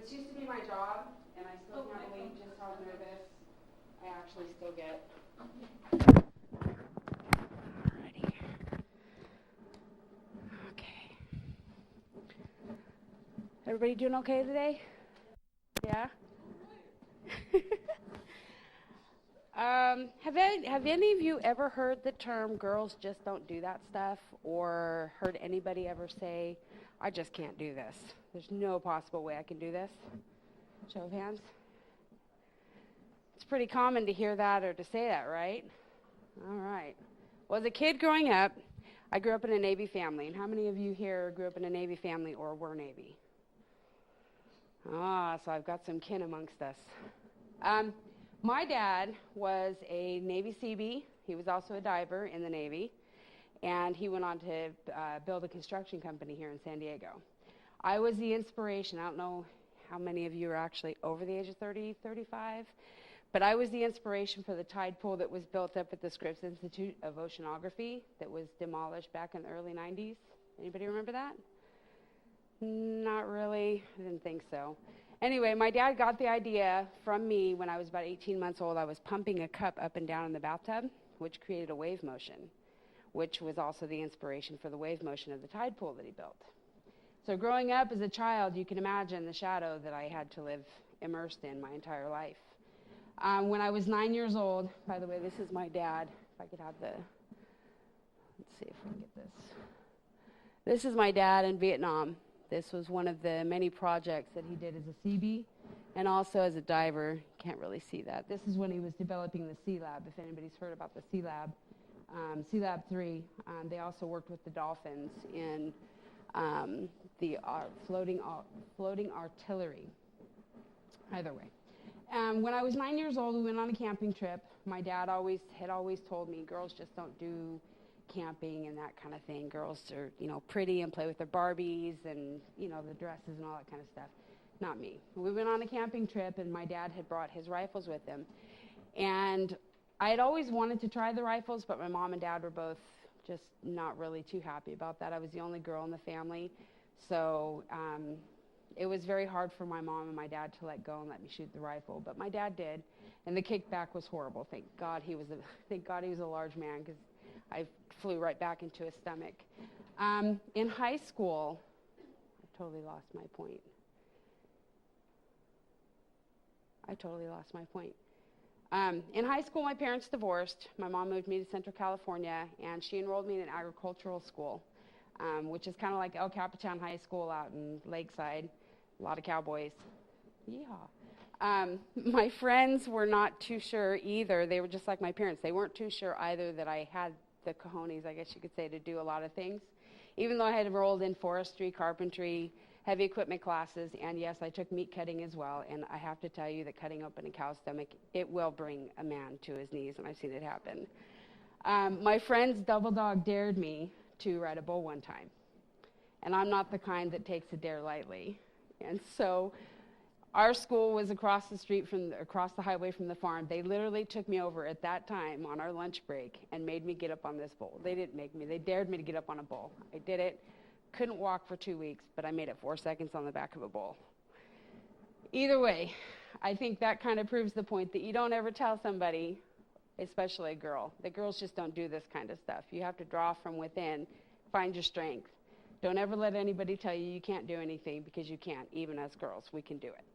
This used to be my job, and I still can't believe just how nervous I actually still get. Alrighty. Okay. Everybody doing okay today? Yeah? Have any of you ever heard the term girls just don't do that stuff, or heard anybody ever say, I just can't do this? There's no possible way I can do this? Show of hands. It's pretty common to hear that or to say that, right? All right. Well, as a kid growing up, I grew up in a Navy family. And how many of you here grew up in a Navy family or were Navy? So I've got some kin amongst us. My dad was a Navy Seabee. He was also a diver in the Navy. And he went on to build a construction company here in San Diego. I was the inspiration. I don't know how many of you are actually over the age of 30, 35, but I was the inspiration for the tide pool that was built up at the Scripps Institute of Oceanography that was demolished back in the early 90s. Anybody remember that? Not really. I didn't think so. Anyway, my dad got the idea from me when I was about 18 months old. I was pumping a cup up and down in the bathtub, which created a wave motion, which was also the inspiration for the wave motion of the tide pool that he built. So growing up as a child, you can imagine the shadow that I had to live immersed in my entire life. When I was 9 years old, by the way, this is my dad. If I could have let's see if we can get this. This is my dad in Vietnam. This was one of the many projects that he did as a Seabee and also as a diver. Can't really see that. This is when he was developing the Sea Lab, if anybody's heard about the Sea Lab. Sea Lab 3. They also worked with the dolphins in the floating artillery. Either way. When I was 9 years old, we went on a camping trip. My dad had always told me, girls just don't do camping and that kind of thing. Girls are, pretty and play with their Barbies and, the dresses and all that kind of stuff. Not me. We went on a camping trip, and my dad had brought his rifles with him. And I had always wanted to try the rifles, but my mom and dad were both just not really too happy about that. I was the only girl in the family. So it was very hard for my mom and my dad to let go and let me shoot the rifle. But my dad did, and the kickback was horrible. Thank God he was a large man, because I flew right back into his stomach. In high school, I totally lost my point. In high school, my parents divorced. My mom moved me to Central California, and she enrolled me in an agricultural school, which is kind of like El Capitan High School out in Lakeside. A lot of cowboys. Yeehaw. My friends were not too sure either. They were just like my parents. They weren't too sure either that I had the cojones, I guess you could say, to do a lot of things. Even though I had enrolled in forestry, carpentry, heavy equipment classes, and yes, I took meat cutting as well. And I have to tell you that cutting open a cow's stomach, it will bring a man to his knees, and I've seen it happen. My friends double dog dared me to ride a bull one time. And I'm not the kind that takes a dare lightly. And so our school was across the highway from the farm. They literally took me over at that time on our lunch break and made me get up on this bull. They didn't make me. They dared me to get up on a bull. I did it. Couldn't walk for 2 weeks, but I made it 4 seconds on the back of a bull. Either way, I think that kind of proves the point that you don't ever tell somebody, especially a girl, that girls just don't do this kind of stuff. You have to draw from within, find your strength. Don't ever let anybody tell you you can't do anything, because you can't. Even as girls, we can do it.